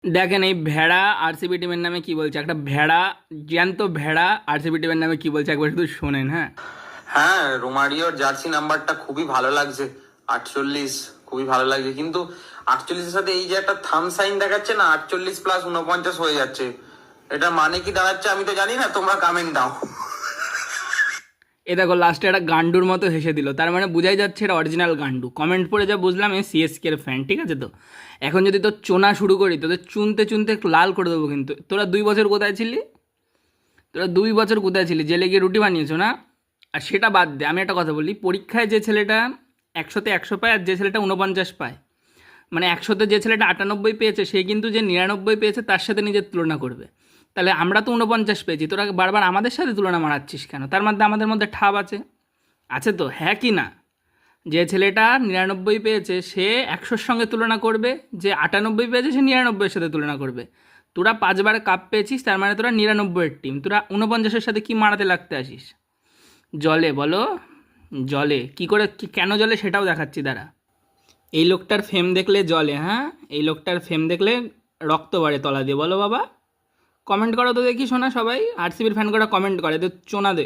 দেখেন এই ভেড়া আরসিবি টিমের নামে কি বলছে, একটা ভেড়া, জ্যান্ত ভেড়া আরসিবি টিমের নামে কি বলছে একবার শুধু শোনেন। হ্যাঁ, হ্যাঁ, রোমারিওর জার্সি নাম্বারটা খুবই ভালো লাগছে, 48 খুবই ভালো লাগছে। কিন্তু 48-এর সাথে এই যে একটা থাম সাইন দেখাচ্ছে না, 48+49 হয়ে যাচ্ছে, এটা মানে কি দাঁড়াচ্ছে আমি তো জানি না, তোমরা কমেন্ট দাও। এ দেখো লাস্টে একটা গান্ডুর মতো হেসে দিল, তার মানে বোঝাই যাচ্ছে এটা অরিজিনাল গান্ডু। কমেন্ট পড়ে যা বুঝলাম এ সিএসকে এর ফ্যান, ঠিক আছে? তো এখন যদি তোর চোনা শুরু করি তোদের চুনতে চুনতে লাল করে দেবো। কিন্তু তোরা 2 বছর কোথায় ছিলি? তোরা 2 বছর কোথায় ছিলি? জেলে গিয়ে রুটি বানিয়েছো না? আর সেটা বাদ দে, আমি একটা কথা বলি, পরীক্ষায় যে ছেলেটা 100-তে 100 পায় আর যে ছেলেটা 49 পায়, মানে 100-তে যে ছেলেটা 98 পেয়েছে সে কিন্তু যে 99 পেয়েছে তার সাথে নিজের তুলনা করবে। তাহলে আমরা তো 49 পেয়েছি, তোরা বারবার আমাদের সাথে তুলনা মারাচ্ছিস কেন? তার মধ্যে আমাদের মধ্যে ঠাপ আছে, আছে তো, হ্যাঁ কি না? যে ছেলেটা 99 পেয়েছে সে 100-র সঙ্গে তুলনা করবে, যে 98 পেয়েছে সে 99-এর সাথে তুলনা করবে। তোরা 5বার কাপ পেয়েছিস, তার মানে তোরা 99-এর টিম, তোরা 49-এর সাথে কি মারাতে লাগতে আসিস? জলে বলো, জলে কি করে, কেন জলে সেটাও দেখাচ্ছি দাঁড়া। এই লোকটার ফেম দেখলে জলে, হ্যাঁ, এই লোকটার ফেম দেখলে রক্ত বাড়ে তলা দিয়ে, বলো বাবা। কমেন্ট করো তো দেখি শোনা, সবাই আরসিবির ফ্যান করা কমেন্ট করে, তো চোনা দে।